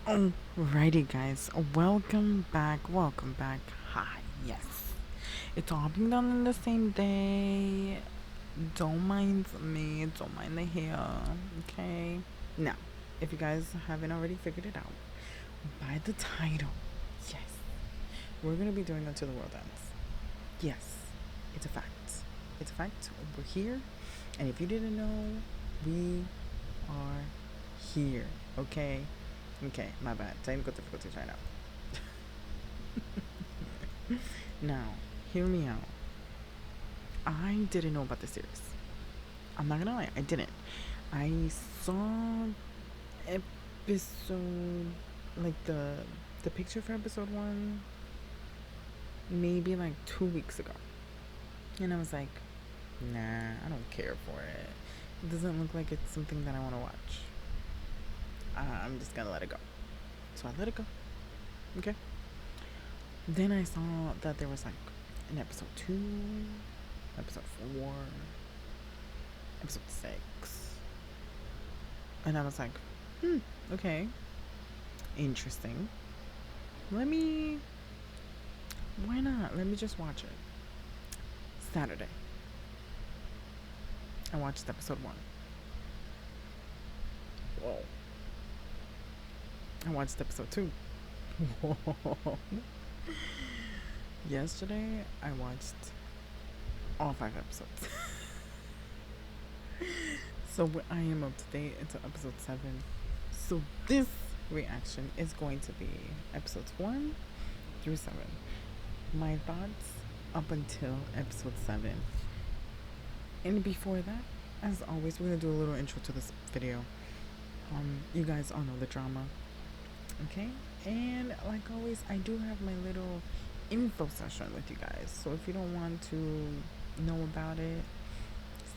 Alrighty, guys, welcome back. Welcome back. Hi, yes, it's all being done on the same day. Don't mind me. Don't mind the hair. Okay. Now, if you guys haven't already figured it out by the title, yes, we're gonna be doing Until the World Ends. Yes, it's a fact. It's a fact. We're here, and if you didn't know, we are here. Okay. Okay, my bad. Technical difficulties right now. Now, hear me out. I didn't know about the series. I'm not gonna lie, I didn't. I saw episode like the picture for episode 1 maybe like 2 weeks ago. And I was like, nah, I don't care for it. It doesn't look like it's something that I want to watch. I'm just gonna let it go. So I let it go. Okay. Then I saw that there was like an episode 2, episode 4, episode 6. And I was like, okay, interesting. Let me, why not? Let me just watch it. Saturday, I watched episode 1. Whoa. I watched episode 2. Whoa. Yesterday, I watched all 5 episodes. So I am up to date until episode 7. So this reaction is going to be episodes 1 through 7. My thoughts up until episode 7. And before that, as always, we're going to do a little intro to this video. You guys all know the drama. Okay? And like always, I do have my little info session with you guys. So if you don't want to know about it,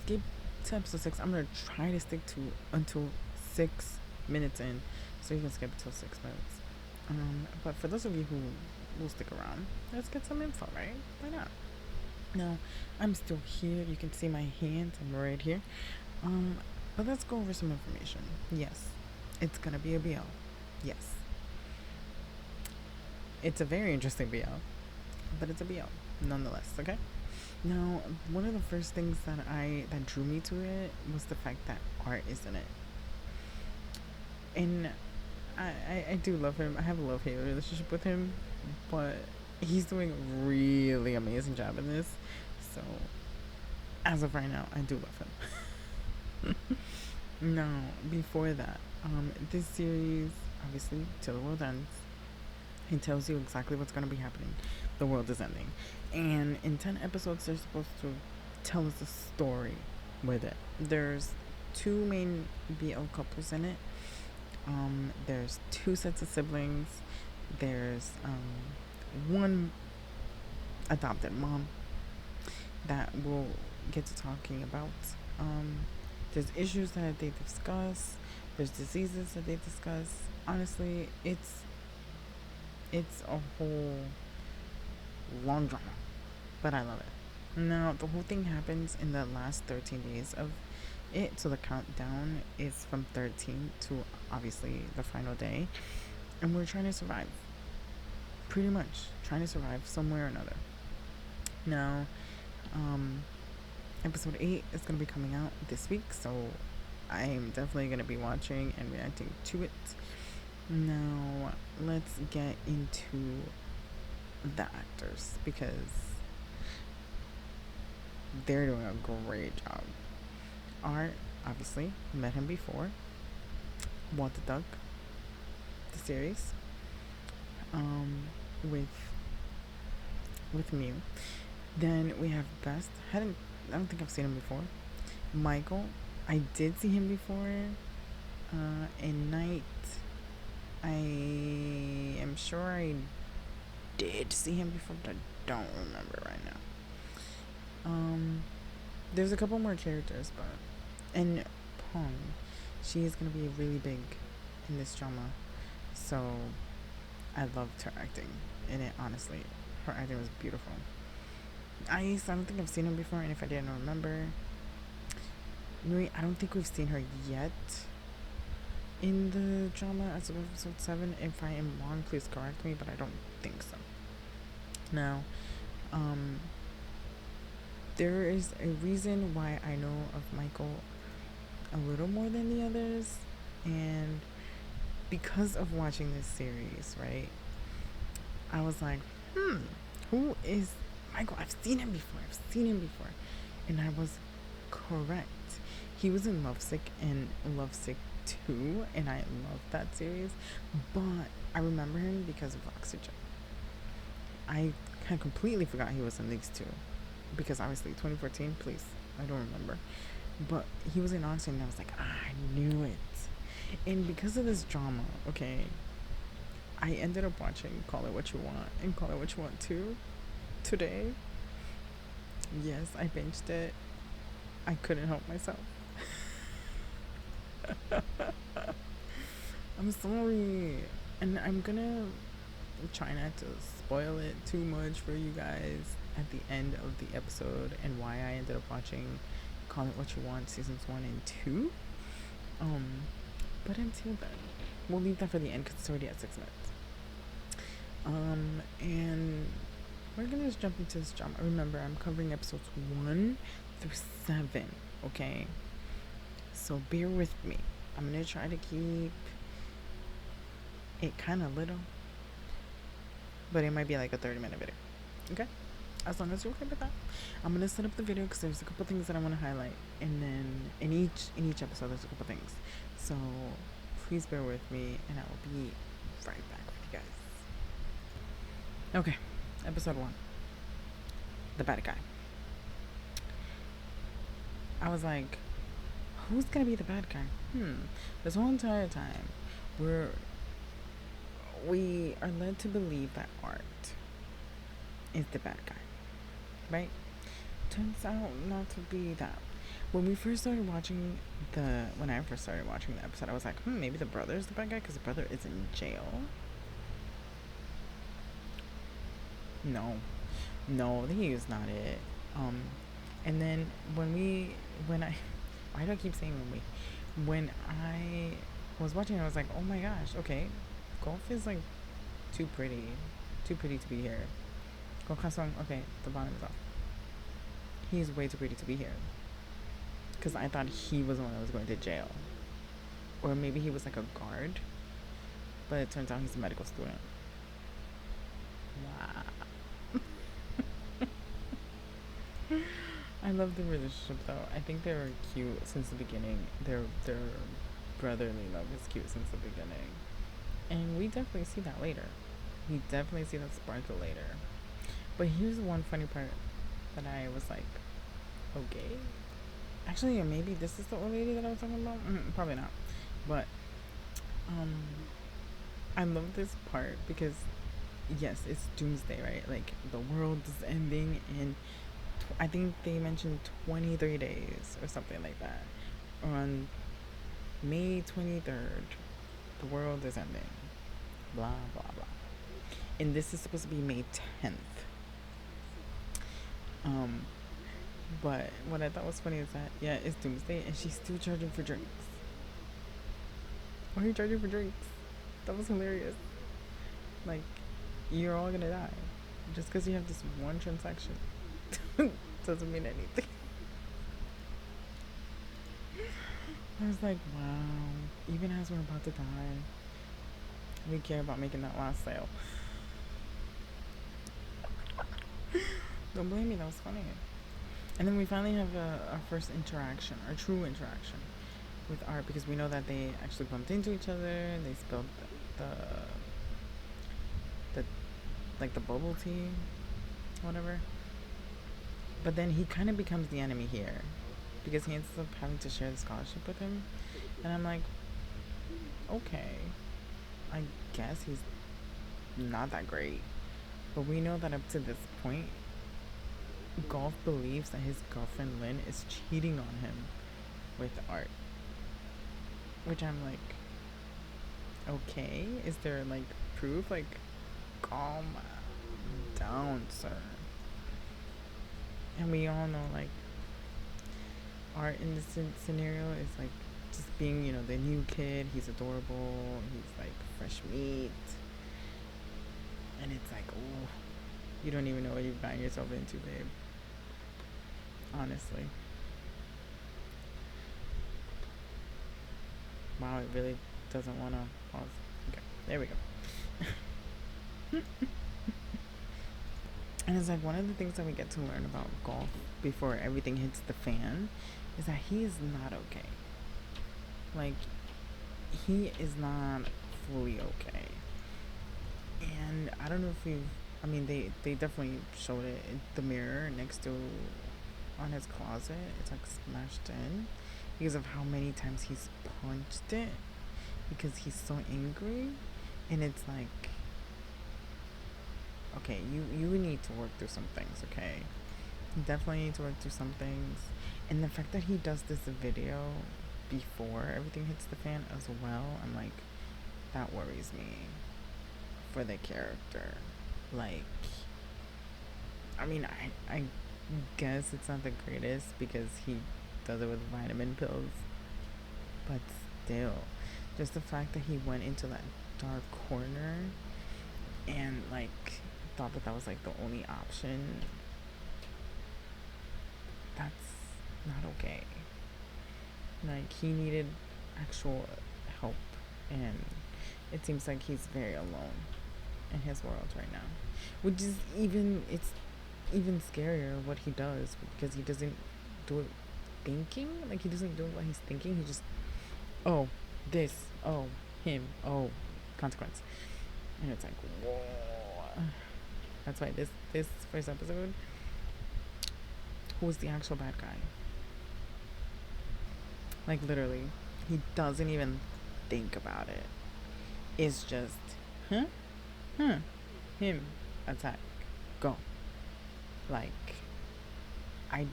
skip to episode 6. I'm going to try to stick to until 6 minutes in, so you can skip until 6 minutes. But for those of you who will stick around, let's get some info, right? Why not? Now, I'm still here. You can see my hands. I'm right here. But let's go over some information. Yes, it's gonna be a BL. Yes, it's a very interesting BL, but it's a BL nonetheless. Okay. Now, one of the first things that drew me to it was the fact that Art is in it, and I do love him. I have a love-hate relationship with him, but he's doing a really amazing job in this. So, as of right now, I do love him. Now, before that, this series, obviously, Till the World Ends, it tells you exactly what's going to be happening. The world is ending. And in 10 episodes, they're supposed to tell us a story with it. There's 2 main BL couples in it. There's 2 sets of siblings. There's 1 adopted mom that we'll get to talking about. There's issues that they discuss. There's diseases that they discuss. Honestly, it's a whole long drama, but I love it. Now, the whole thing happens in the last 13 days of it, so the countdown is from 13 to obviously the final day, and we're trying to survive. Pretty much trying to survive somewhere or another. Now, episode 8 is going to be coming out this week, so I'm definitely going to be watching and reacting to it. Now, let's get into the actors, because they're doing a great job. Art, obviously, met him before. Want the Duck, the series, with Mew. Then we have Best. I don't think I've seen him before. Michael, I did see him before. In Night, I am sure I did see him before, but I don't remember right now. There's a couple more characters, but and Pong, she is gonna be really big in this drama, so I loved her acting in it. Honestly, her acting was beautiful. I don't think I've seen her before, and if I didn't remember, Nui, I don't think we've seen her yet. in the drama as of episode 7. If I am wrong, please correct me, but I don't think so. Now, there is a reason why I know of Michael a little more than the others, and because of watching this series, right, I was like, who is Michael? I've seen him before. And I was correct. He was in Lovesick and Lovesick 2, and I loved that series, but I remember him because of Oxygen. I had completely forgot he was in these two, because obviously 2014, please, I don't remember. But he was in Oxygen, and I was like, I knew it. And because of this drama, okay, I ended up watching Call It What You Want and Call It What You Want 2 today. Yes, I binged it. I couldn't help myself. I'm sorry. And I'm gonna try not to spoil it too much for you guys at the end of the episode, and why I ended up watching Call It What You Want seasons 1 and 2. But until then, we'll leave that for the end because it's already at 6 minutes. And we're gonna just jump into this drama. Remember, I'm covering episodes 1 through 7, okay? So bear with me. I'm gonna try to keep it kind of little, but it might be like a 30-minute video, okay? As long as you're okay with that. I'm gonna set up the video because there's a couple things that I want to highlight, and then in each episode there's a couple things. So please bear with me, and I will be right back with you guys. Okay, episode 1. The bad guy. I was like, who's gonna be the bad guy? This whole entire time, we are led to believe that Art is the bad guy, right? Turns out not to be that. When I first started watching the episode, I was like, maybe the brother's the bad guy because the brother is in jail. No, he is not it. And then when I keep saying when I was watching, I was like, oh my gosh, okay, Golf is like too pretty to be here. Golf-Song, okay, the bottom is off. He's way too pretty to be here. Because I thought he was the one that was going to jail. Or maybe he was like a guard. But it turns out he's a medical student. Wow. I love the relationship though. I think they were cute since the beginning. Their brotherly love is cute since the beginning. And we definitely see that later. We definitely see that sparkle later. But here's one funny part that I was like, okay. Actually, maybe this is the old lady that I was talking about. Probably not. But I love this part because yes, it's doomsday, right? Like the world is ending in I think they mentioned 23 days or something like that. On May 23rd, the world is ending. Blah blah blah. And this is supposed to be May 10th. But what I thought was funny is that, yeah, it's doomsday and she's still charging for drinks. Why are you charging for drinks? That was hilarious. Like, you're all gonna die. Just because you have this one transaction doesn't mean anything. I was like, wow, even as we're about to die, we care about making that last sale. Don't blame me, that was funny. And then we finally have our first interaction, our true interaction with Art, because we know that they actually bumped into each other and they spilled the bubble tea, whatever. But then he kind of becomes the enemy here because he ends up having to share the scholarship with him. And I'm like, okay, I guess he's not that great. But we know that up to this point, Golf believes that his girlfriend Lynn is cheating on him with Art. Which I'm like, okay, is there like proof? Like, calm down, sir. And we all know like Art in this scenario is like just being, the new kid. He's adorable. He's like fresh meat. And it's like, oh, you don't even know what you've gotten yourself into, babe. Honestly. Wow, it really doesn't want to pause. Okay, there we go. And it's like one of the things that we get to learn about golf before everything hits the fan is that he is not okay. Like, he is not fully okay. And I don't know if you've, I mean, they definitely showed it in the mirror next to on his closet. It's like smashed in because of how many times he's punched it because he's so angry. And it's like, okay, you need to work through some things, okay? You definitely need to work through some things. And the fact that he does this video before everything hits the fan as well, I'm like, that worries me for the character. Like, I mean, I guess it's not the greatest because he does it with vitamin pills, but still, just the fact that he went into that dark corner and like thought that was like the only option, that's not okay. Like, he needed actual help, and it seems like he's very alone in his world right now, which is it's even scarier what he does, because he doesn't do it thinking. Like, he doesn't do it while he's thinking. He just, oh, this, oh, him, oh, consequence. And it's like, whoa. That's why this first episode, who's the actual bad guy? Like, literally, he doesn't even think about it. It's just, huh, him, attack, go. Like, I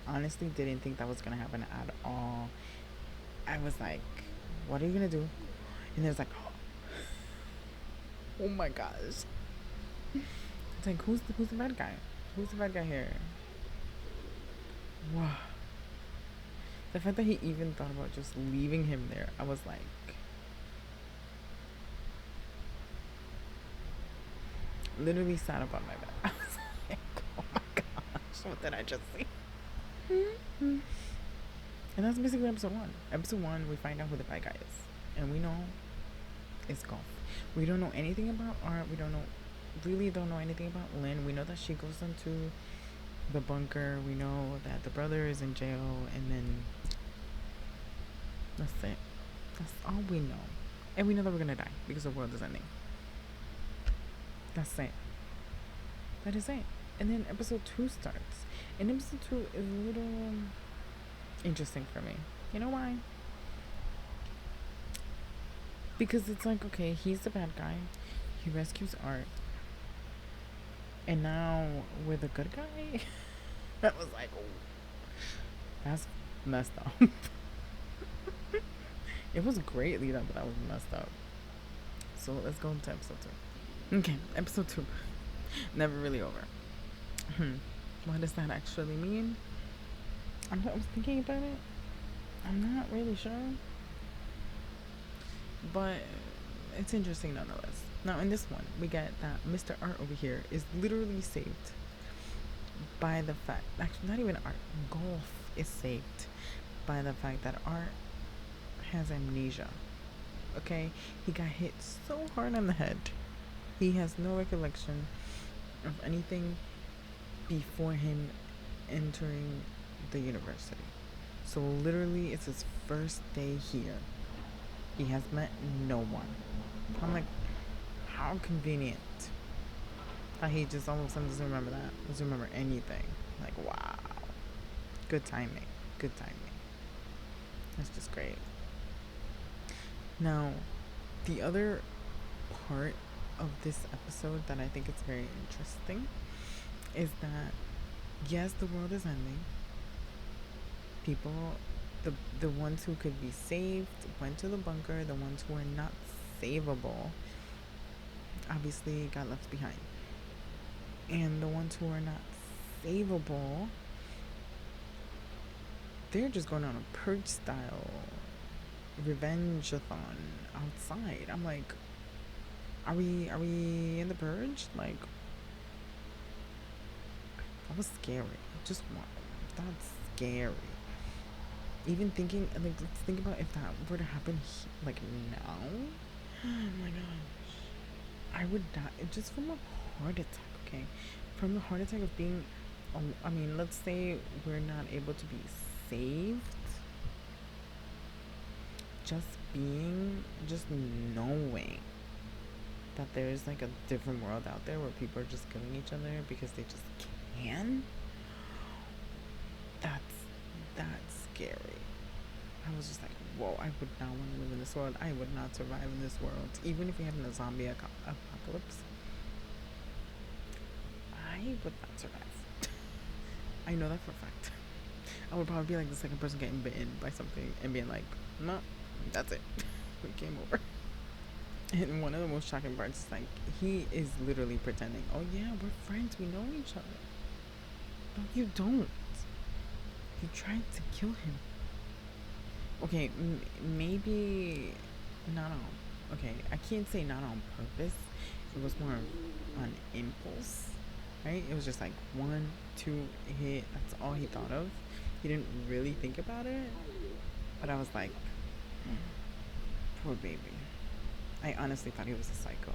honestly didn't think that was gonna happen at all. I was like, what are you gonna do? And there's like, oh my gosh. It's like, who's the bad guy? Who's the bad guy here? Wow. The fact that he even thought about just leaving him there, I was like, literally sat up on my bed. I was like, oh my gosh, what did I just see? And that's basically episode 1. Episode 1, we find out who the bad guy is. And we know it's golf. We don't know anything about Art. We don't know anything about Lynn. We know that she goes into the bunker. We know that the brother is in jail. And then that's it. That's all we know. And we know that we're going to die because the world is ending. That's it. That is it. And then episode 2 starts. And episode 2 is a little interesting for me. You know why? Because it's like, okay, he's the bad guy. He rescues Art. And now we're the good guy? That was like, oh, that's messed up. It was great lead up, but that was messed up. So let's go into episode 2. Okay, episode 2. Never really over. What does that actually mean? I was thinking about it. I'm not really sure. But it's interesting nonetheless. Now, in this one, we get that Mr. Art over here is literally saved by the fact, actually, not even Art, Golf is saved by the fact that Art has amnesia. Okay? He got hit so hard on the head. He has no recollection of anything before him entering the university. So literally, it's his first day here. He has met no one. I'm like, how convenient that he just all of a sudden doesn't remember that. Doesn't remember anything. Like, wow. Good timing. Good timing. That's just great. Now, the other part of this episode that I think is very interesting is that, yes, the world is ending. People, the ones who could be saved went to the bunker. The ones who are not savable obviously got left behind. And the ones who are not savable, they're just going on a purge style revenge-a-thon outside. I'm like, are we in the purge? Like, that was scary. Just one. That's scary. Even thinking, like, let's think about if that were to happen, like, now. Oh my gosh. I would die just from a heart attack, okay? From the heart attack of being, I mean, let's say we're not able to be saved. Just knowing that there's like a different world out there where people are just killing each other because they just can. That's scary. I was just like, whoa, I would not want to live in this world. I would not survive in this world. Even if we have a zombie apocalypse, I would not survive. I know that for a fact. I would probably be like the second person getting bitten by something and being like, no, that's it. We came over. And one of the most shocking parts is like, he is literally pretending, oh yeah, we're friends, we know each other. No, you don't. You tried to kill him. Okay, maybe not on. Okay, I can't say not on purpose. It was more on impulse, right? It was just like 1, 2 hit. That's all he thought of. He didn't really think about it. But I was like, poor baby. I honestly thought he was a psycho.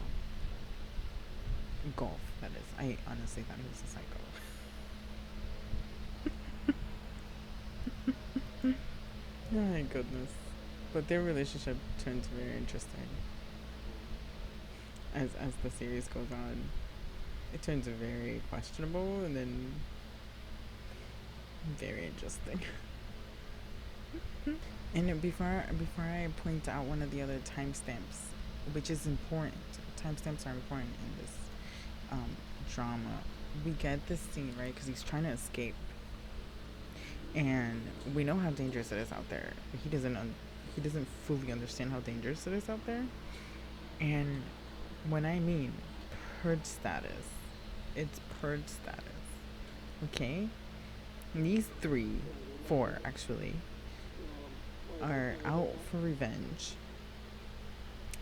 Golf, that is. I honestly thought he was a psycho. Oh my goodness. But their relationship turns very interesting. As the series goes on, it turns very questionable and then very interesting. And before I point out one of the other timestamps, which is important, timestamps are important in this drama. We get this scene, right? Because he's trying to escape, and we know how dangerous it is out there. But he doesn't fully understand how dangerous it is out there. And when I mean purge status, it's purge status. Okay? And these 4 actually, are out for revenge.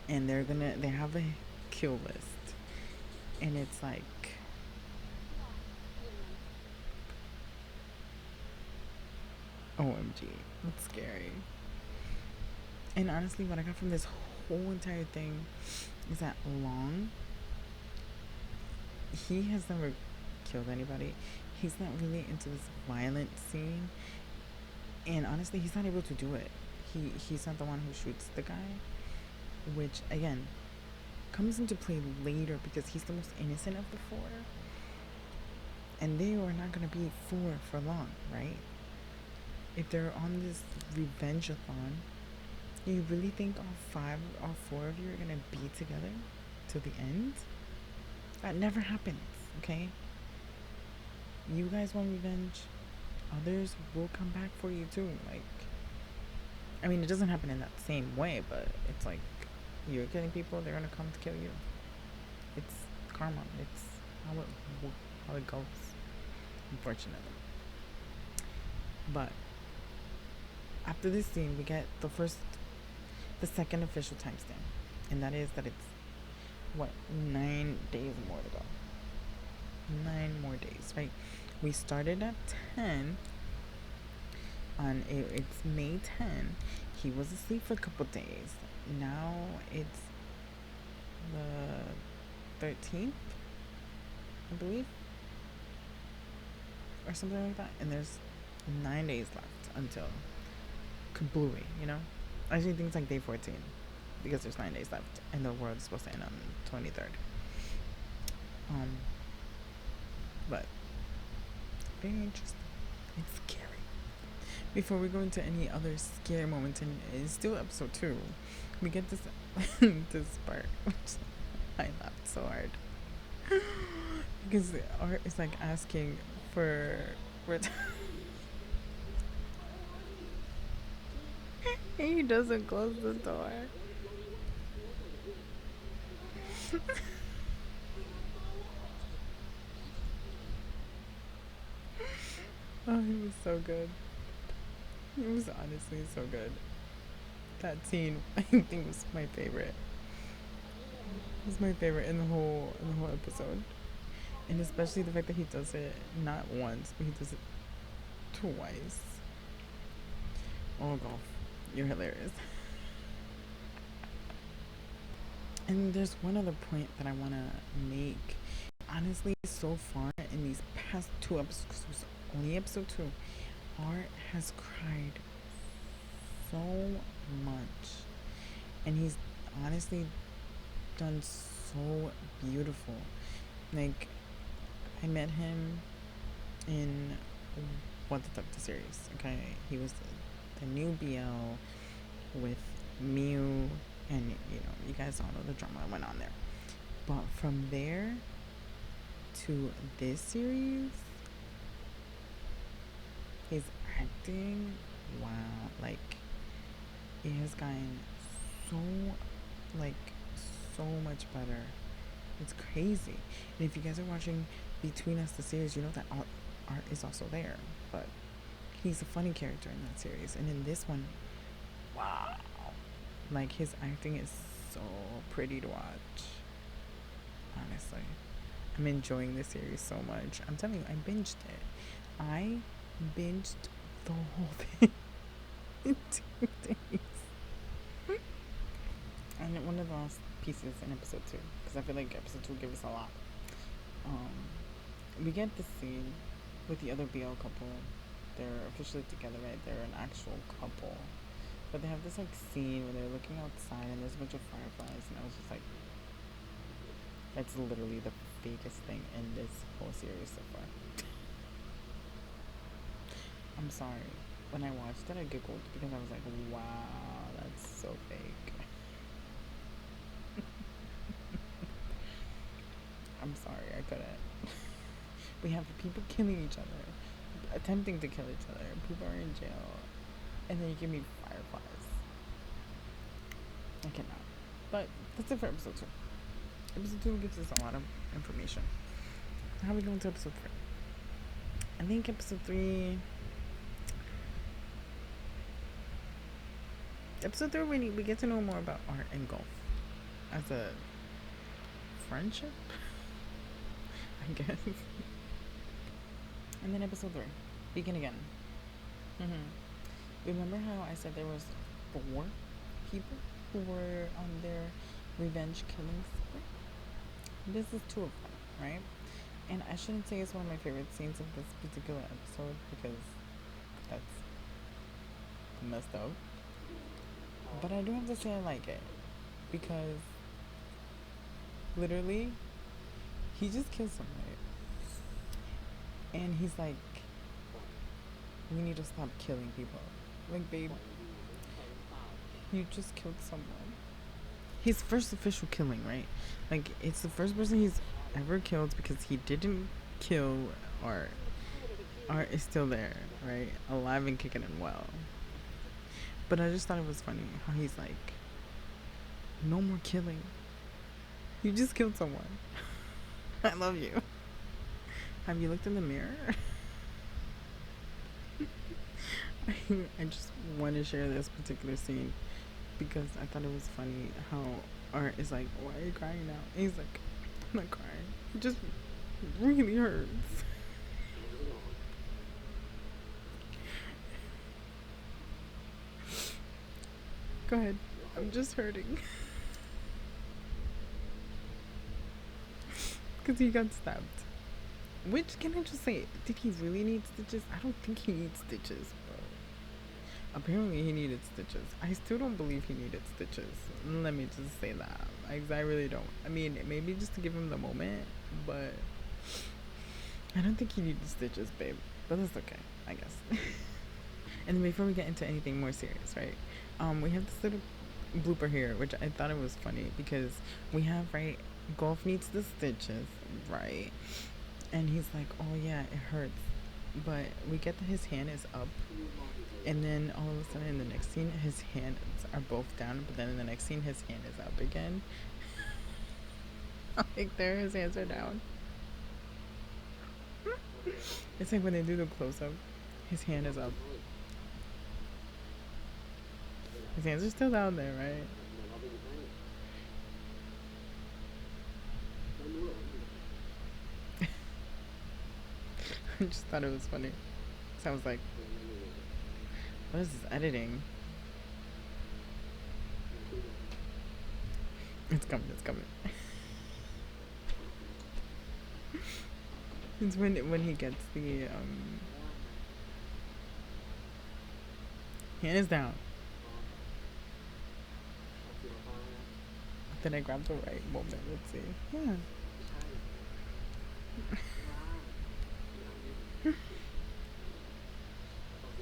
And they have a kill list. And it's like, OMG, that's scary. And honestly, what I got from this whole entire thing is that Long, he has never killed anybody. He's not really into this violent scene. And honestly, he's not able to do it. He's not the one who shoots the guy. Which, again, comes into play later because he's the most innocent of the 4. And they are not going to be 4 for long, right? If they're on this revenge-a-thon, you really think all 4 of you are going to be together till the end? That never happens, okay? You guys want revenge, others will come back for you too. Like, I mean, it doesn't happen in that same way, but it's like, you're killing people, they're gonna come to kill you. It's karma. It's how it goes, unfortunately. But after this scene, we get the second official timestamp, and that is that it's 9 days more to go. 9 more days, right? We started at 10. It's May 10. He was asleep for a couple days. Now it's the 13th, I believe, or something like that. And there's 9 days left until kablooey, you know? I actually think it's like day 14 because there's 9 days left and the world is supposed to end on the 23rd. But very interesting. It's scary. Before we go into any other scary moments, and it's still episode 2, we get this this part, which I laughed so hard because Art is like asking for he doesn't close the door. Oh, he was so good. It was honestly so good. That scene, I think, was my favorite. It was my favorite in the whole episode, and especially the fact that he does it not once, but he does it twice. Oh, golf, you're hilarious. And there's one other point that I want to make. Honestly, so far in these past two episodes, because it was only episode two, Art has cried so much. And he's honestly done so beautiful. Like, I met him in What the Fuck the series, okay? He was the new BL with Mew, and you guys all know the drama that went on there. But from there to this series, his acting, wow, like it has gotten so, like, so much better. It's crazy. And if you guys are watching Between Us the series, you know that Art is also there, but he's a funny character in that series. And in this one, wow, like his acting is so pretty to watch. Honestly, I'm enjoying this series so much. I'm telling you, I binged it. I binged the whole thing in 2 days. And one of the last pieces in episode 2, because I feel like episode 2 gives us a lot. We get the scene with the other BL couple. They're officially together, right? They're an actual couple. But they have this like scene where they're looking outside and there's a bunch of fireflies, and I was just like, that's literally the fakest thing in this whole series so far. I'm sorry. When I watched it, I giggled because I was like, wow, that's so fake. I'm sorry, I couldn't. We have people killing each other, attempting to kill each other, people are in jail, and then you give me fireflies. I cannot. But that's it for episode 2. Episode 2 gives us a lot of information. How are we going to episode 3? I think episode 3... Episode 3, we get to know more about Art and golf as a friendship, I guess. And then episode 3, Begin Again. Remember how I said there was 4 people who were on their revenge killing spree? This is 2 of them, right? And I shouldn't say it's one of my favorite scenes of this particular episode because that's messed up. But I do have to say I like it because literally he just killed somebody. And he's like, we need to stop killing people. Like, babe, you just killed someone. His first official killing, right? Like, it's the first person he's ever killed because he didn't kill Art. Art is still there, right? Alive and kicking and well. But I just thought it was funny how he's like, no more killing. You just killed someone. I love you. Have you looked in the mirror? I just want to share this particular scene because I thought it was funny how Art is like, why are you crying now? And he's like, I'm not crying. It just really hurts. Go ahead. I'm just hurting. Because he got stabbed. Which, can I just say, did he really need stitches? I don't think he needs stitches, bro. Apparently he needed stitches. I still don't believe he needed stitches. Let me just say that. I really don't. I mean, maybe just to give him the moment, but I don't think he needed stitches, babe. But that's okay, I guess. And then before we get into anything more serious, right? We have this little blooper here, which I thought it was funny because we have, right, Golf needs the stitches, right? And he's like, oh yeah, it hurts. But we get that his hand is up. And then all of a sudden in the next scene, his hands are both down. But then in the next scene, his hand is up again. Like there, his hands are down. It's like when they do the close-up, his hand is up. His hands are still down there, right? I just thought it was funny. So I was like, what is this editing? It's coming, it's coming. It's when he gets the hands down. Then I grabbed the right moment. Let's see. Yeah.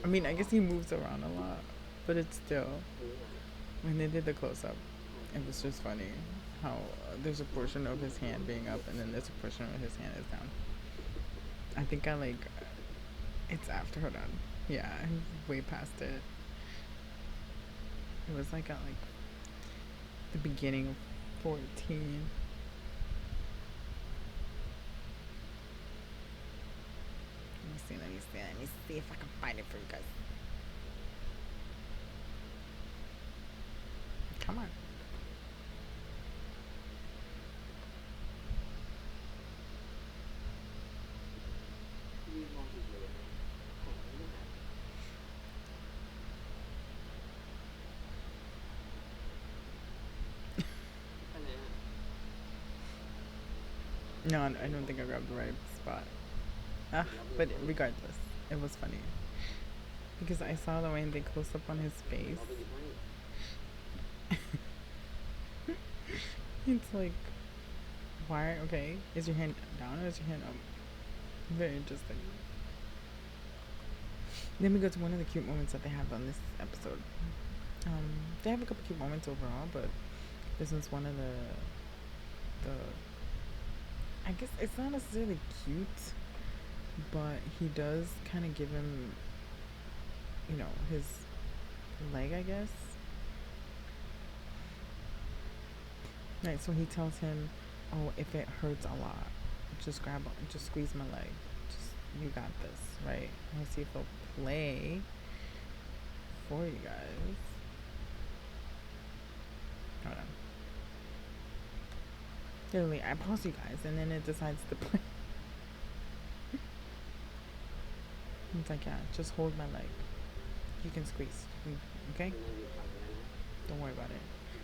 I mean, I guess he moves around a lot, but it's still, when they did the close up, it was just funny how there's a portion of his hand being up and then there's a portion of his hand is down. I think I like, it's after, hold on. Yeah, I'm way past it. It was like at like the beginning of 14. Let me see if I can find it for you guys. Come on. No, I don't think I grabbed the right spot. But regardless, it was funny. Because I saw the way they close up on his face. It's like, why? Okay, is your hand down or is your hand up? Very interesting. Then we go to one of the cute moments that they have on this episode. They have a couple cute moments overall, but this one's one of the I guess it's not necessarily cute, but he does kind of give him, you know, his leg, I guess. Right, so he tells him, oh, if it hurts a lot, just squeeze my leg. Just, you got this, right? Let's see if he'll play for you guys. Hold on. Literally, I pause you guys, and then it decides to play. It's like, yeah, just hold my leg. You can squeeze, okay? Don't worry about it.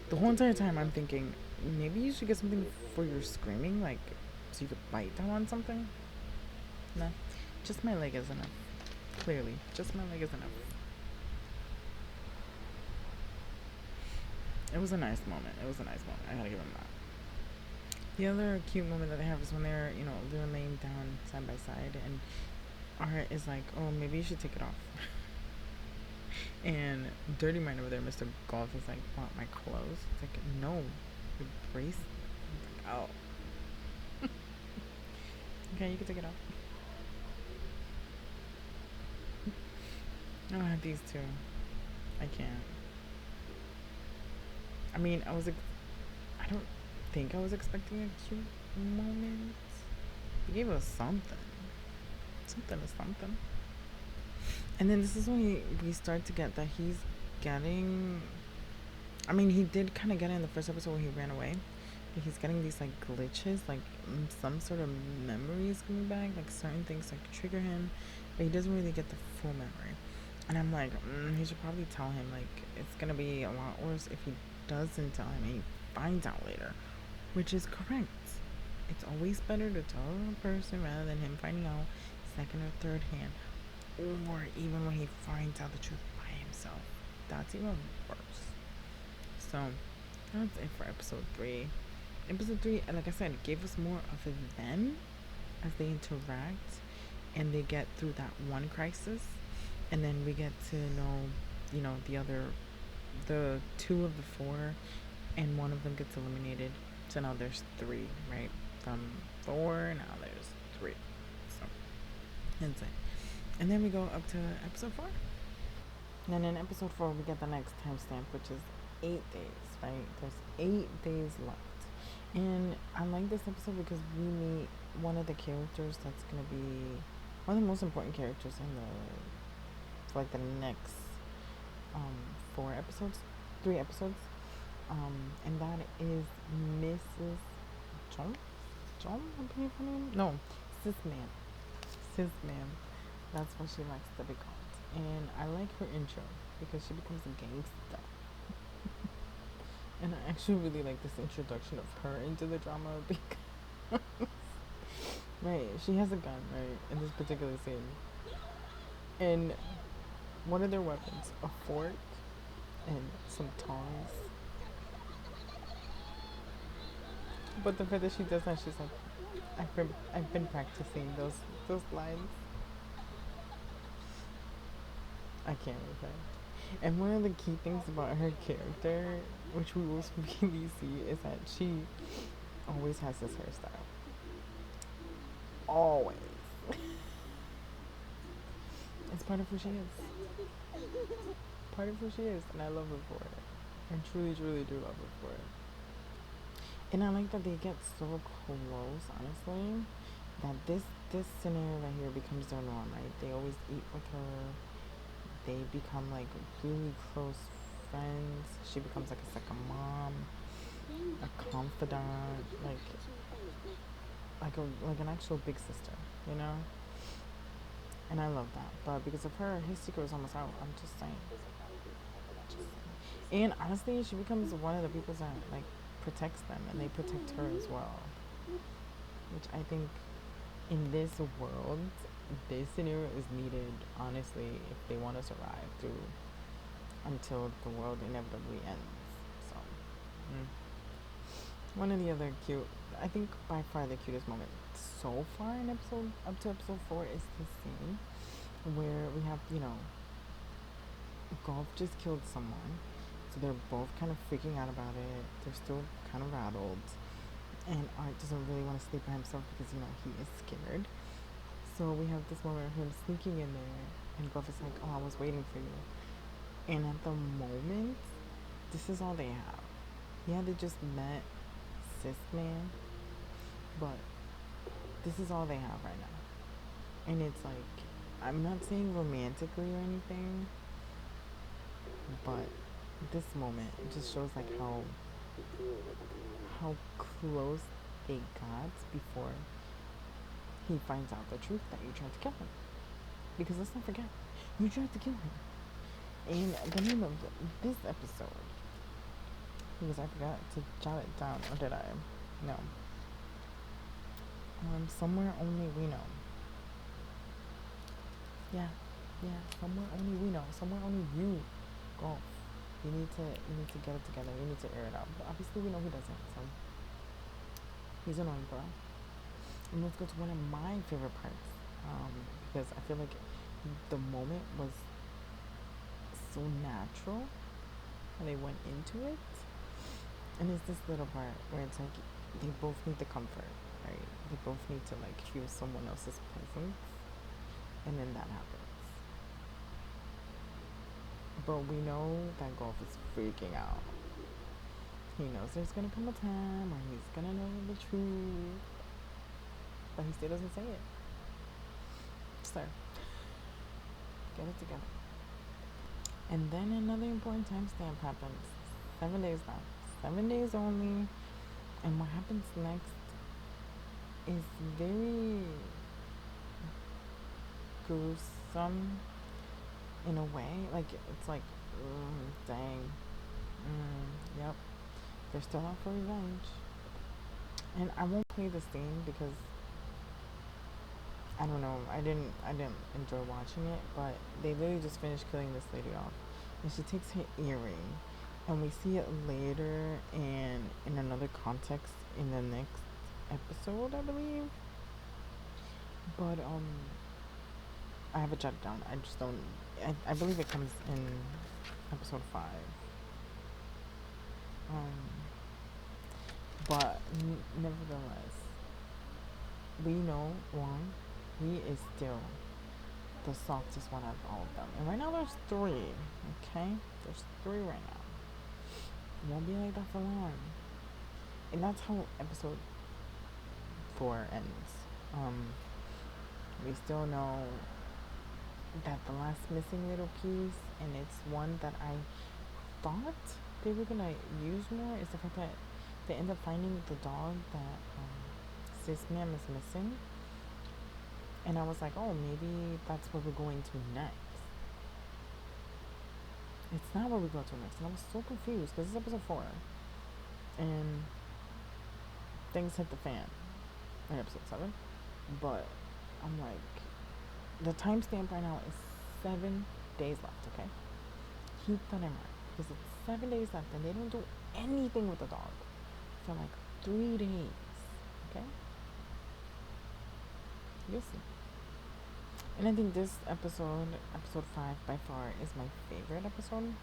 The whole entire time I'm thinking, maybe you should get something for your screaming, like, so you could bite down on something. No, just my leg is enough. Clearly, just my leg is enough. It was a nice moment. I gotta give him that. The other cute moment that they have is when they're laying down side by side, and Art is like, oh, maybe you should take it off. And Dirty Mind over there, Mr. Golf, is like, want my clothes? It's like, no, your brace. Like, oh. Okay, you can take it off. I don't have these two. I can't. I mean, I don't think I was expecting a cute moment. He gave us something. Something is something. And then this is when we start to get that he's getting. I mean, he did kind of get it in the first episode when he ran away. But he's getting these, like, glitches, like, some sort of memories coming back. Like, certain things, like, trigger him. But he doesn't really get the full memory. And I'm like, he should probably tell him, like, it's going to be a lot worse if he doesn't tell him and he finds out later. Which is correct. It's always better to tell a person rather than him finding out second or third hand. Or even when he finds out the truth by himself. That's even worse. So, that's it for episode 3. Episode 3, like I said, gave us more of them as they interact and they get through that one crisis. And then we get to know, the 2 of the 4, and one of them gets eliminated. So now there's 3, right? From 4, now there's 3. So, that's it. And then we go up to episode 4. And then in episode 4, we get the next timestamp, which is 8 days, right? There's 8 days left. And I like this episode because we meet one of the characters that's going to be one of the most important characters for like the next 4 episodes. 3 episodes. And that is Mrs. John. John, I believe her name. No, Sis Ma'am. Sis Ma'am. That's what she likes to be called. And I like her intro because she becomes a gangster. And I actually really like this introduction of her into the drama because right, she has a gun, right, in this particular scene. And what are their weapons? A fork and some tongs. But the fact that she does that, she's like, I've been practicing those lines. I can't with her. And one of the key things about her character, which we will really see, is that she always has this hairstyle. Always. It's part of who she is. Part of who she is, and I love her for it. I truly, truly do love her for it. And I like that they get so close, honestly, that this scenario right here becomes their norm, right? They always eat with her. They become like really close friends. She becomes like a second mom, a confidant, like an actual big sister, you know? And I love that. But because of her, his secret was almost out. I'm just saying. And honestly, she becomes one of the people that like protects them, and they protect her as well. Which I think in this world, this scenario is needed, honestly, if they want to survive through until the world inevitably ends. So, one of the other cute, I think by far the cutest moment so far in episode up to episode 4 is this scene where we have, Golf just killed someone, so they're both kind of freaking out about it. They're still kind of rattled, and Art doesn't really want to sleep by himself because he is scared. So we have this moment of him sneaking in there, and Golf is like, "Oh, I was waiting for you." And at the moment, this is all they have. Yeah, they just met Sis Man, but this is all they have right now. And it's like, I'm not saying romantically or anything, but this moment it just shows like how close they got before he finds out the truth that you tried to kill him. Because let's not forget, you tried to kill him. And the name of this episode, because I forgot to jot it down, or did I? No. Somewhere only we know. Yeah, somewhere only we know. Somewhere only you, Golf. You need to get it together. You need to air it out. But obviously we know he doesn't. So he's annoying, bro. And let's go to one of my favorite parts, because I feel like the moment was so natural how they went into it. And it's this little part where it's like they both need the comfort, right? They both need to like feel someone else's presence, and then that happens. But we know that Golf is freaking out. He knows there's gonna come a time where he's gonna know the truth, but he still doesn't say it. Sir, get it together. And then another important timestamp happens. 7 days now. 7 days only. And what happens next is very gruesome in a way. Like, it's like, dang. Yep. They're still out for revenge. And I won't play the scene because I don't know. I didn't enjoy watching it, but they literally just finished killing this lady off, and she takes her earring, and we see it later and in another context in the next episode, I believe. But I have it jotted down. I just don't. I believe it comes in episode 5. But nevertheless, we know one. He is still the softest one out of all of them. And right now there's 3. Okay? There's 3 right now. It won't be like that for long. And that's how episode 4 ends. We still know that the last missing little piece, and it's one that I thought they were gonna use more is the fact that they end up finding the dog that sis ma'am is missing, and I was like, oh, maybe that's where we're going to next. It's not where we go to next, and I was so confused because it's episode 4, and things hit the fan in episode 7. But I'm like, the timestamp right now is 7 days left. Okay, keep that in mind because it's 7 days left, and they don't do anything with the dog for like 3 days. Okay, you'll see. And I think this episode 5, by far is my favorite episode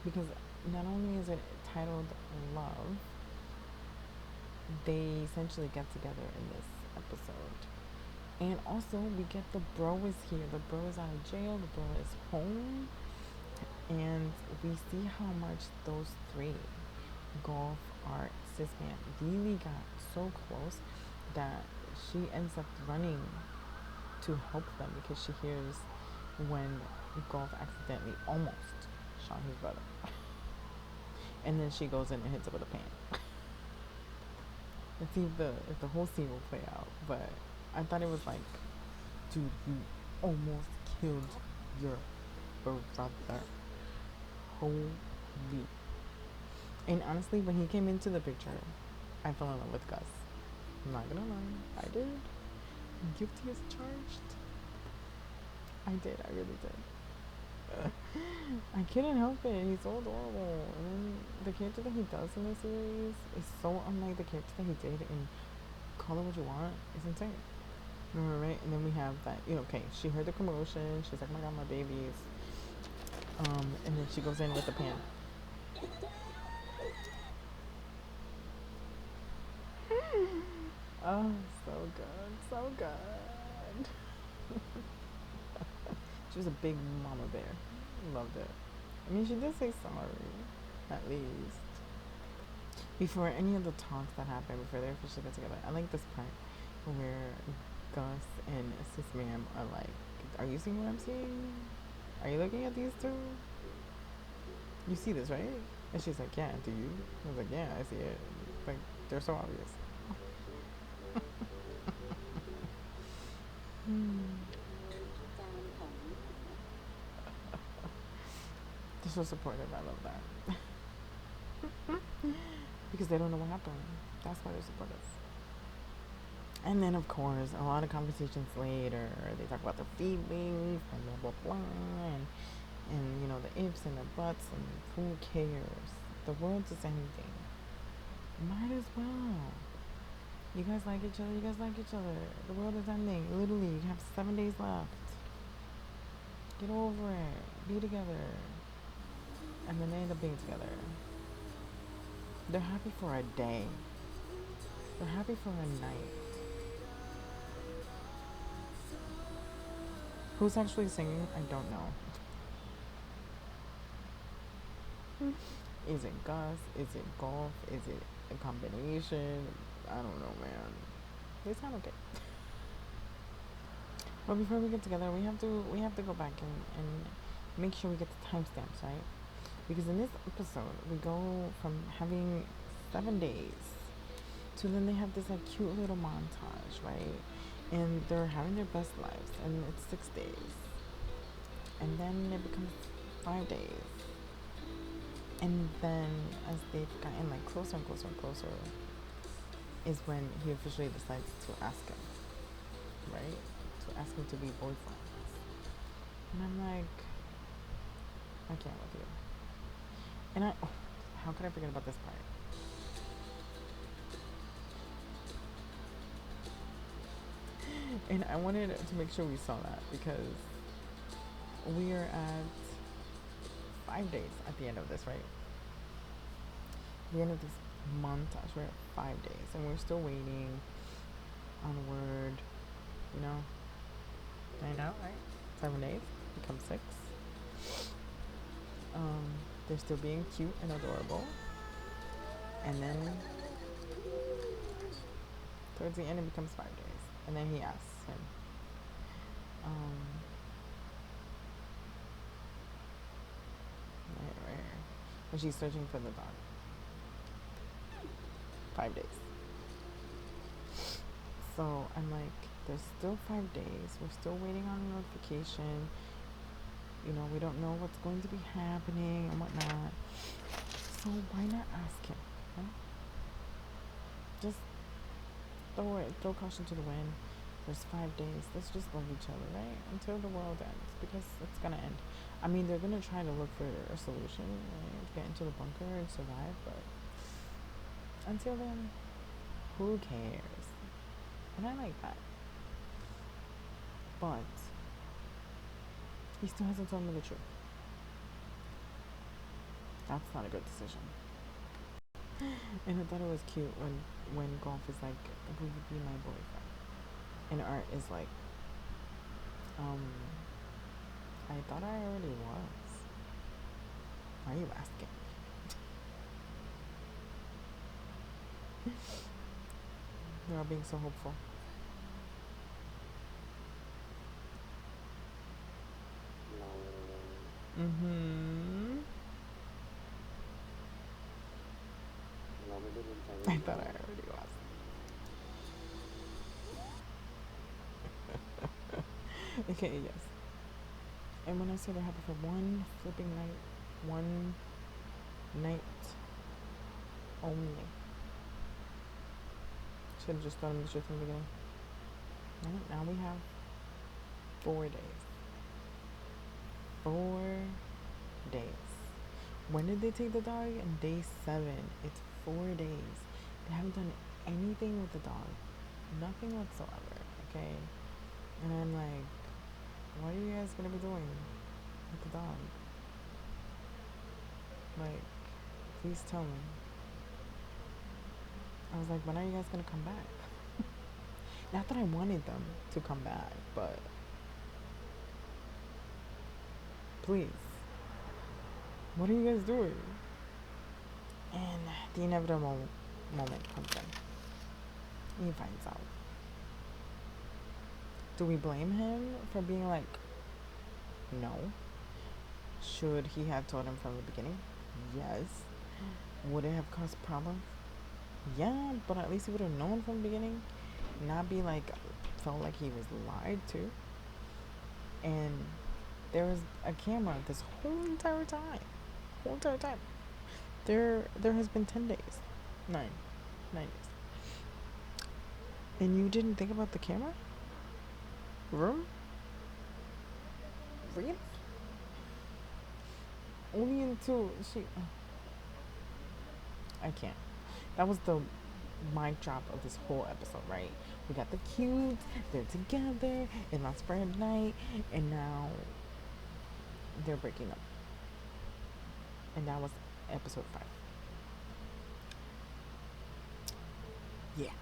because not only is it titled Love, they essentially get together in this episode. And also, we get the bro is here. The bro is out of jail. The bro is home. And we see how much those three, Golf, Art, sis man, really got so close that she ends up running to help them because she hears when Golf accidentally almost shot his brother. And then she goes in and hits it with a pan. Let's see if the whole scene will play out. But I thought it was like, dude, you almost killed your brother. Holy. And honestly, when he came into the picture, I fell in love with Gus. I'm not gonna lie, I did. Guilty as charged. I did, I really did. I couldn't help it. He's so adorable. And then the character that he does in this series is so unlike the character that he did in Call It What You Want. It's insane. Remember, right? And then we have that, okay, she heard the commotion. She's like, oh my god, my babies. And then she goes in with the pan. Oh, so good. So good. She was a big mama bear. Loved it. I mean, she did say sorry, at least. Before any of the talks that happened, before they officially got together, I like this part where Gus and sis ma'am are like, are you seeing what I'm seeing? Are you looking at these two? You see this, right? And she's like, yeah, do you? I was like, yeah, I see it. Like, they're so obvious. They're so supportive. I love that. Because they don't know what happened. That's why they're supportive. And then, of course, a lot of conversations later, they talk about their feelings and blah, blah, blah. And the ifs and the buts and who cares. The world is ending. Might as well. You guys like each other. You guys like each other. The world is ending. Literally, you have 7 days left. Get over it. Be together. And then they end up being together. They're happy for a day. They're happy for a night. Who's actually singing? I don't know. Is it Gus? Is it Golf? Is it a combination? I don't know, man. They sound okay. But before we get together, we have to go back and make sure we get the timestamps, right? Because in this episode, we go from having 7 days to then they have this like cute little montage, right? And they're having their best lives, and it's 6 days. And then it becomes 5 days. And then as they've gotten like closer and closer and closer is when he officially decides to ask him, right? To ask him to be boyfriends. And I'm like, I can't with you. And how could I forget about this part? And I wanted to make sure we saw that because we are at 5 days at the end of this, right? The end of this montage, we're at 5 days, and we're still waiting on word, I know, right? 7 days becomes 6. They're still being cute and adorable, and then towards the end it becomes 5 days, and then he asks him, right. and she's searching for the dog. 5 days. So I'm like, there's still 5 days. We're still waiting on a notification. You know, we don't know what's going to be happening and whatnot. So why not ask him? Huh? Just throw caution to the wind. There's 5 days. Let's just love each other, right? Until the world ends, because it's gonna end. I mean, they're gonna try to look for a solution, right? Get into the bunker and survive, but until then, who cares? And I like that. But he still hasn't told me the truth. That's not a good decision. And I thought it was cute when Golf is like, "Will you be my boyfriend?" And Art is like, I thought I already was. Why are you asking? They're all being so hopeful. Mm-hmm. I thought I already was. Okay, yes. And when I say they're happy for one flipping night, one night only. Should have just told him the truth from the beginning. Right, now we have 4 days. 4 days. When did they take the dog? In day 7. It's 4 days. They haven't done anything with the dog. Nothing whatsoever. Okay? And I'm like, what are you guys gonna be doing with the dog? Like, please tell me. I was like, when are you guys gonna come back? Not that I wanted them to come back, but please. What are you guys doing? And the inevitable moment comes in. He finds out. Do we blame him for being like, no? Should he have told him from the beginning? Yes. Would it have caused problems? Yeah, but at least he would have known from the beginning. Not be like, felt like he was lied to. And there was a camera this whole entire time. There has been 10 days. 9 days. And you didn't think about the camera? Room? Really? Only until I can't. That was the mic drop of this whole episode, right? We got the cute, they're together, and that's Friday night, and now they're breaking up. And that was episode 5. Yeah.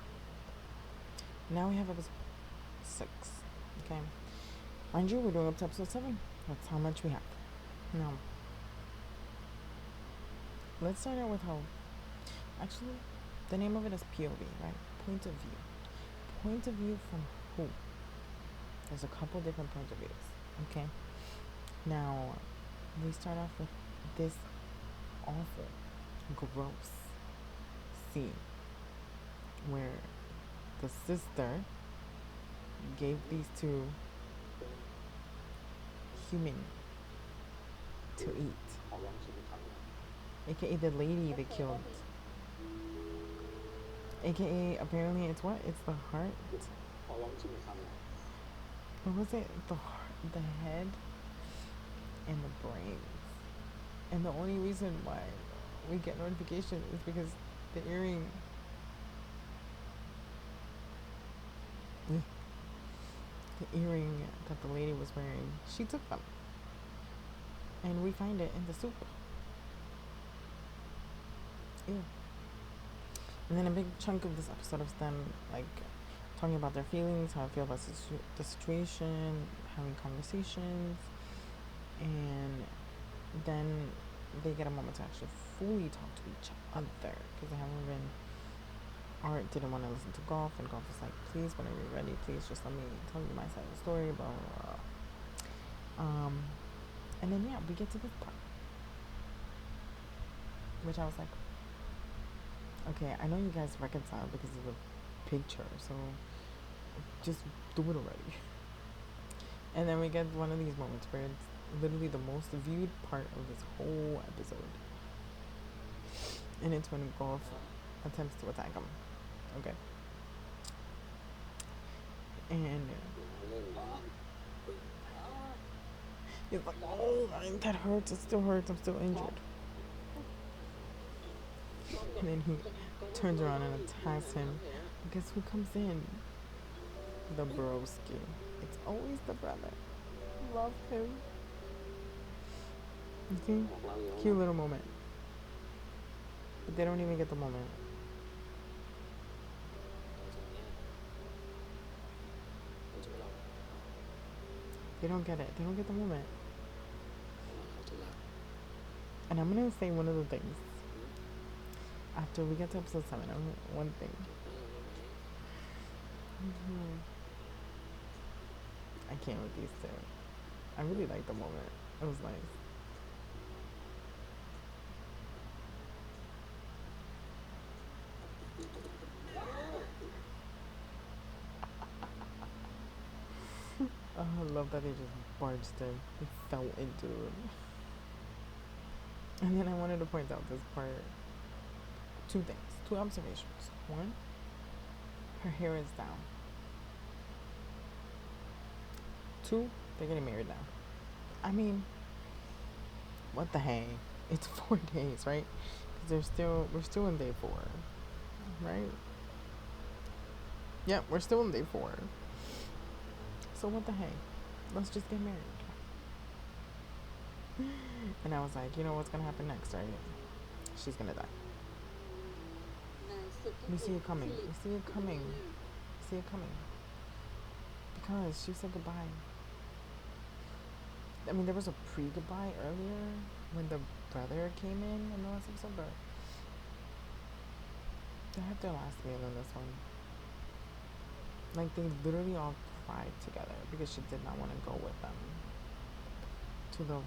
Now we have episode 6. Okay. Mind you, we're doing up to episode 7. That's how much we have. Now, let's start out with how. Actually, the name of it is POV, right? Point of view. Point of view from who? There's a couple different points of views. Okay. Now, we start off with this awful, gross scene where the sister gave these two human to eat, aka the lady they killed, aka apparently it's what? It's the heart. What was it? The head and the brains. And the only reason why we get notification is because the earring. The earring that the lady was wearing, she took them. And we find it in the soup. Ew. And then a big chunk of this episode is them, like, talking about their feelings, how I feel about the situation, having conversations, and then they get a moment to actually fully talk to each other, because they haven't been. Art didn't want to listen to Golf, and Golf was like, please, whenever you're ready, please just let me tell you my side of the story, blah, blah, blah. And then, yeah, we get to this part. Which I was like, okay, I know you guys reconciled because of the picture, so just do it already. And then we get one of these moments where it's literally the most viewed part of this whole episode. And it's when Golf attempts to attack him. Okay. And he's like, oh, that hurts. It still hurts. I'm still injured. And then he turns around and attacks him. And guess who comes in? The broski. It's always the brother. Love him. Okay? Cute little moment. But they don't even get the moment. They don't get it. They don't get the moment. And I'm gonna say one of the things. After we get to episode 7, one thing. I can't with these two. I really liked the moment. It was nice. Oh, I love that they just barged in. They fell into it. And then I wanted to point out this part. Two things. Two observations. One, her hair is down. Two, they're getting married now. I mean, what the hey? It's 4 days, right? Because we're still in day 4, right? Yep, we're still in day 4. So what the hey? Let's just get married. And I was like, you know what's gonna happen next, right? She's gonna die. We see it coming. We see it coming. We see it coming. Because she said goodbye. I mean, there was a pre-goodbye earlier when the brother came in the last episode, but they had their last meal in this one. Like, they literally all cried together because she did not want to go with them to the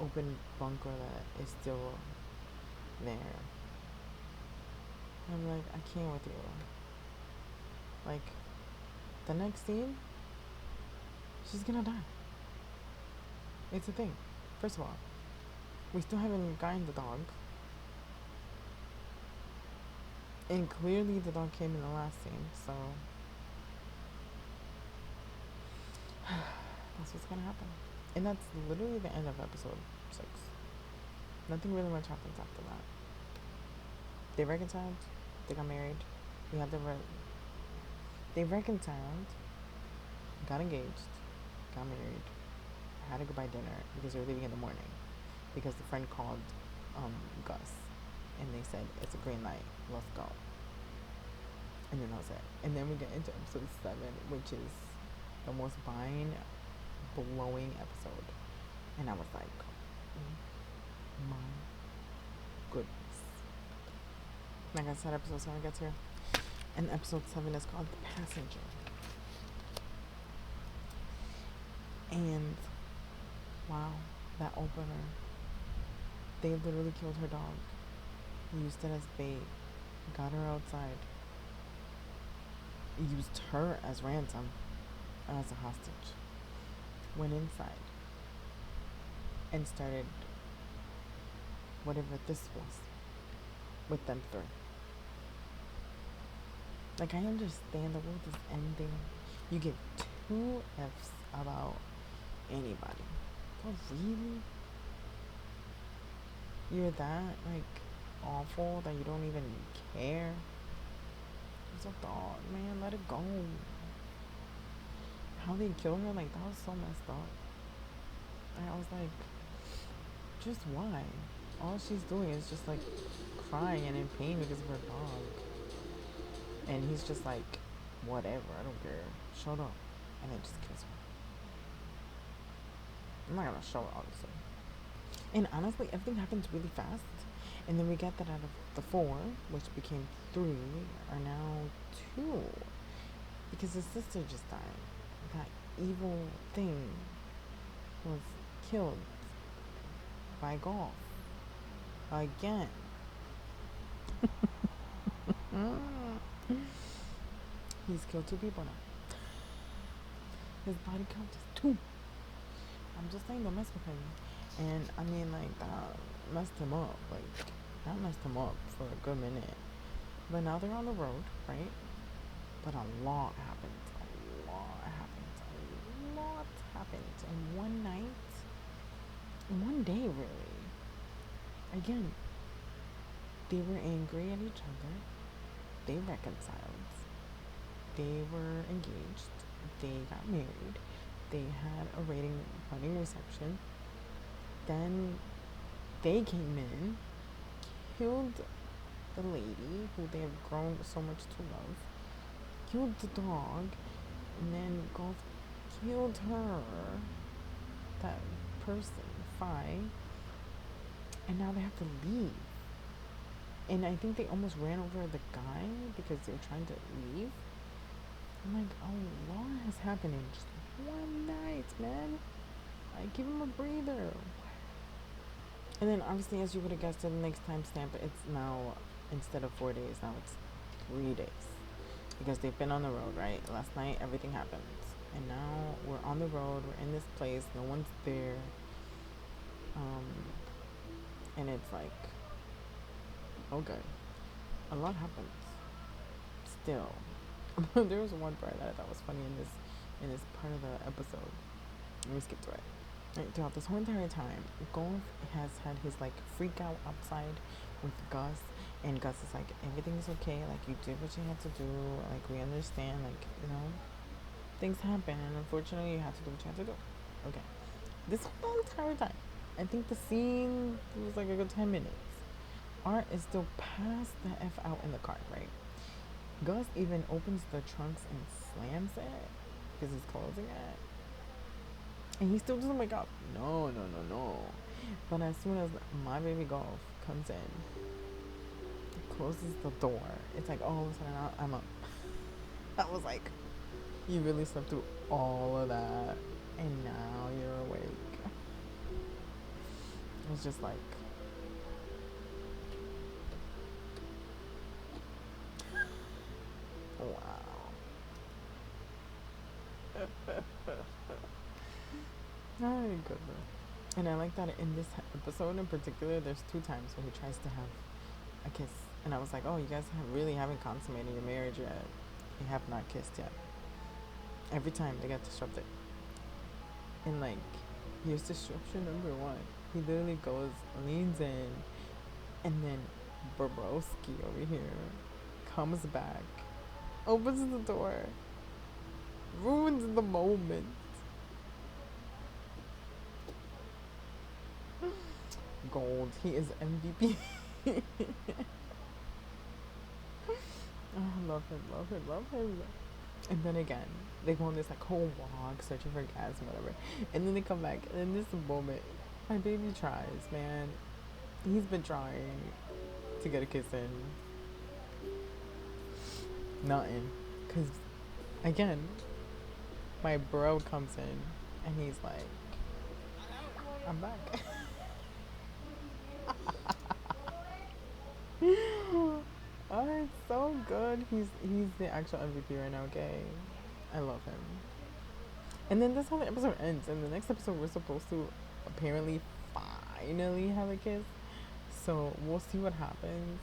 open bunker that is still there. I'm like, I can't with you. Like, the next scene, she's gonna die. It's a thing. First of all, we still haven't gotten the dog. And clearly the dog came in the last scene, so that's what's gonna happen. And that's literally the end of episode 6. Nothing really much happens after that. They reconciled. They got married. We had they reconciled, got engaged, got married, had a goodbye dinner because they were leaving in the morning because the friend called Gus and they said it's a green light, let's go. And then that was it. And then we get into episode 7, which is the most mind-blowing episode. And I was like, oh my goodness. Like I said, episode 7 gets here. And episode 7 is called The Passenger. And wow, that opener. They literally killed her dog. Used it as bait. Got her outside. Used her as ransom. As a hostage. Went inside. And started whatever this was with them 3. Like, I understand the world is ending. You get 2 F's about anybody. But really? You're that, like, awful that you don't even care? It's a dog, man. Let it go. How they killed her, like, that was so messed up. And I was like, just why? All she's doing is just, like, crying and in pain because of her dog. And he's just like, whatever, I don't care. Shut up. And then just kills her. I'm not gonna show it, obviously. And honestly, everything happens really fast. And then we get that out of the 4, which became 3, are now 2. Because his sister just died. That evil thing was killed by Golf. again. He's killed 2 people now. His body count is 2. I'm just saying, don't mess with him. And I mean, like, that messed him up. Like, that messed him up for a good minute. But now they're on the road, right? But a lot happens. A lot happens. A lot happens in one night. In one day, really. Again, they were angry at each other. They reconciled. They were engaged. They got married. They had a wedding reception. Then they came in, killed the lady who they have grown so much to love, killed the dog, and then Golf killed her, that person, Fi, and now they have to leave. And I think they almost ran over the guy because they were trying to leave. I'm like, a lot has happened in just one night, man. I give him a breather. And then obviously, as you would have guessed, the next timestamp, it's now, instead of 4 days, now it's 3 days. Because they've been on the road, right? Last night, everything happened. And now we're on the road, we're in this place, no one's there. And it's like, okay, a lot happens. Still. There was one part that I thought was funny in this part of the episode. Let me skip to it. Right, throughout this whole entire time, Golf has had his like freak out outside with Gus, and Gus is like, everything's okay, like you did what you had to do, like we understand, like, you know, things happen, and unfortunately you have to do what you have to do. Okay. This whole entire time, I think the scene was like a good 10 minutes. Art is still passed the F out in the car, right? Gus even opens the trunks and slams it because he's closing it. And he still doesn't wake up. No. But as soon as my baby Golf comes in, closes the door, it's like all of a sudden I'm up. I was like, you really slept through all of that and now you're awake. It was just like, wow. My goodness. And I like that in this episode in particular, there's 2 times where he tries to have a kiss. And I was like, oh, you guys really haven't consummated your marriage yet. You have not kissed yet. Every time they get disrupted. And like, here's disruption number 1. He literally goes, leans in, and then Bobrovsky over here comes back, opens the door, ruins the moment. Gold. He is MVP. Oh, love him. And then again, they go on this like whole walk searching for gas and whatever. And then they come back, and in this moment, my baby tries, man. He's been trying to get a kiss in. Nothing. Because, again, my bro comes in, and he's like, I'm back. Oh, it's so good. He's the actual MVP right now, okay? I love him. And then that's how the episode ends. And the next episode, we're supposed to apparently finally have a kiss. So we'll see what happens.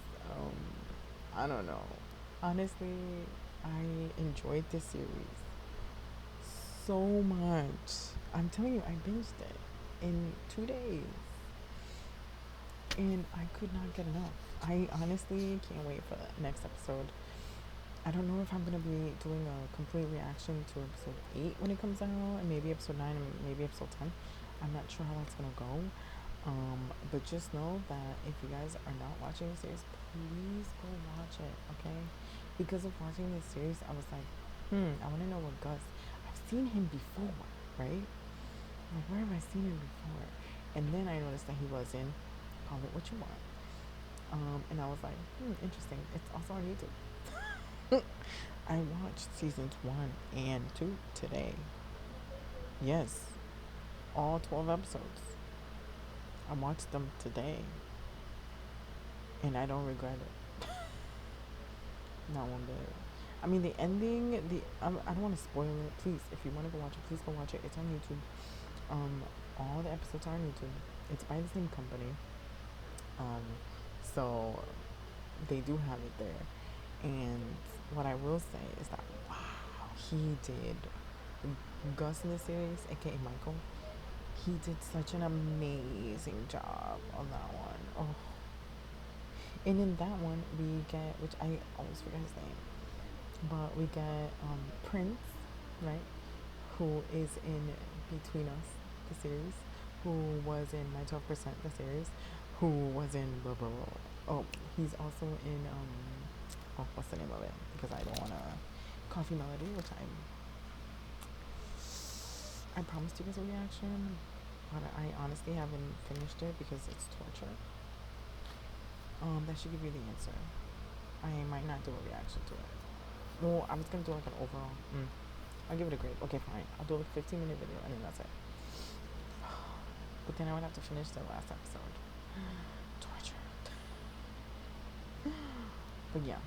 I don't know. Honestly, I enjoyed this series so much. I'm telling you, I binged it in 2 days. And I could not get enough. I honestly can't wait for the next episode. I don't know if I'm going to be doing a complete reaction to episode 8 when it comes out, and maybe episode 9 and maybe episode 10. I'm not sure how that's going to go. But just know that if you guys are not watching the series, please go watch it, okay? Because of watching this series, I was like, I want to know what Gus... I've seen him before, right? Like, where have I seen him before? And then I noticed that he was in Call It What You Want. And I was like, interesting. It's also on YouTube. I watched seasons 1 and 2 today. Yes, all 12 episodes. I watched them today. and I don't regret it. Not one bit. I mean, the ending, I don't want to spoil it. Please, if you want to go watch it, please go watch it. It's on YouTube. Um, all the episodes are on YouTube. It's by the same company. Um, so they do have it there. And what I will say is that wow, he did Gus in the series, aka Michael. He did such an amazing job on that one. Oh, and in that one we get, which I always forget his name, but we get Prince, right? Who is in Between Us, the series, who was in My 12%, the series, who was in blah blah blah. Oh, he's also in oh, what's the name of it? Because I don't want to Coffee Melody, which I promised you guys a reaction, but I honestly haven't finished it because it's torture. That should give you the answer. I might not do a reaction to it. Well, I was gonna do like an overall. I'll give it a grade. Okay, fine. I'll do like a 15-minute video and then that's it. But then I would have to finish the last episode. Torture. But yeah,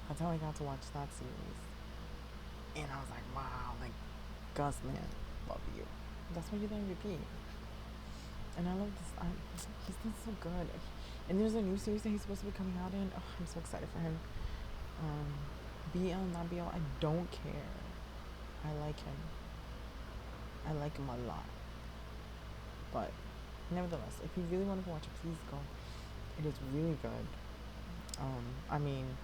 that's how I got to watch that series. And I was like, wow, like, Gus, man, love you. That's why you didn't repeat. And I love this. He's done so good. And there's a new series that he's supposed to be coming out in. Oh, I'm so excited for him. BL, not BL, I don't care. I like him. I like him a lot. But nevertheless, if you really want to watch it, please go. It is really good. I mean,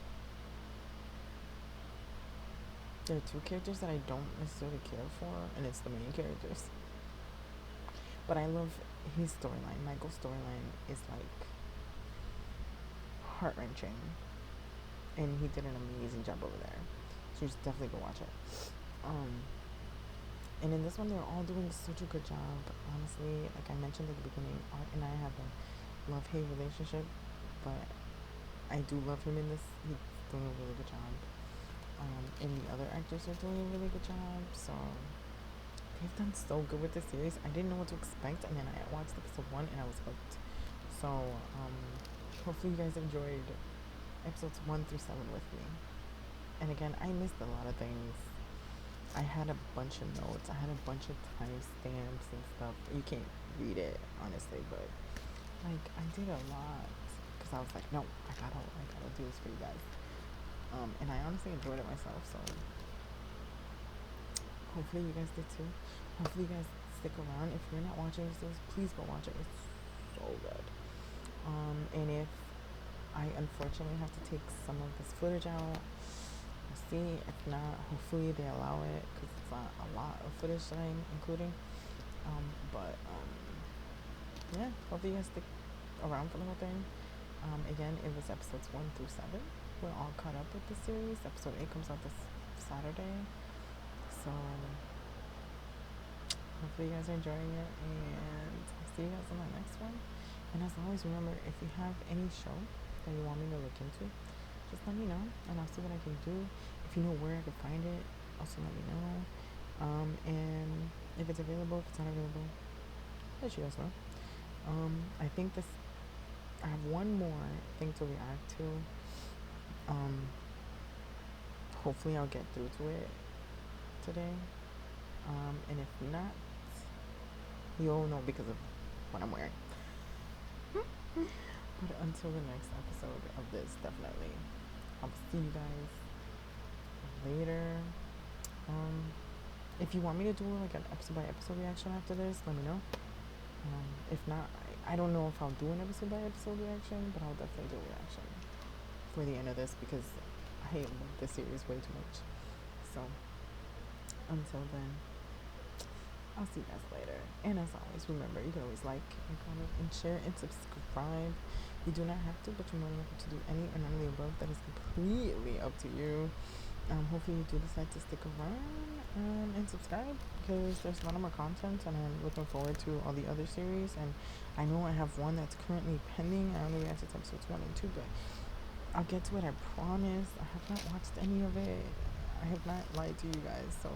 there are two characters that I don't necessarily care for, and it's the main characters. But I love his storyline. Michael's storyline is like heart-wrenching, and he did an amazing job over there. So you should definitely go watch it. And in this one, they're all doing such a good job. Honestly, like I mentioned at the beginning, Art and I have a love-hate relationship, but I do love him in this. He's doing a really good job. And the other actors are doing a really good job. So they've done so good with the series. I didn't know what to expect, and then I watched episode 1 and I was hooked. So hopefully you guys enjoyed episodes 1 through 7 with me. And again, I missed a lot of things. I had a bunch of notes. I had a bunch of timestamps and stuff. You can't read it honestly, but like I did a lot because I was like, no, I gotta do this for you guys. And I honestly enjoyed it myself. So hopefully you guys did too. Hopefully you guys stick around. If you're not watching this, please go watch it. It's so good. And if I unfortunately have to take some of this footage out, we'll see. If not, hopefully they allow it because it's not a lot of footage that I'm including. Yeah, hopefully you guys stick around for the whole thing. Again, it was episodes 1 through 7. We're all caught up with the series. Episode 8 comes out this Saturday. So hopefully you guys are enjoying it, and I'll see you guys on the next one. And as always, remember, if you have any show that you want me to look into, just let me know and I'll see what I can do. If you know where I can find it, also let me know. And if it's available, if it's not available, let you guys know. I think I have one more thing to react to. Hopefully I'll get through to it today. And if not, you'll know because of what I'm wearing. But until the next episode of this, definitely, I'll see you guys later. If you want me to do like an episode by episode reaction after this, let me know. If not, I don't know if I'll do an episode by episode reaction, but I'll definitely do a reaction for the end of this because I love this series way too much. So until then, I'll see you guys later. And as always, remember, you can always like and comment and share and subscribe. You do not have to, but you're more than welcome to do any or none of the above. That is completely up to you. Hopefully you do decide to stick around and subscribe because there's a lot more content and I'm looking forward to all the other series. And I know I have one that's currently pending. I only reacted to episodes 1 and 2, but I'll get to it, I promise. I have not watched any of it. I have not lied to you guys. So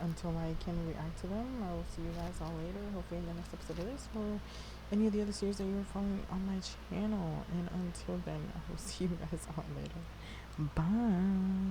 until I can react to them, I will see you guys all later, hopefully in the next episode of this, or any of the other series that you're following on my channel. And until then, I will see you guys all later. Bye.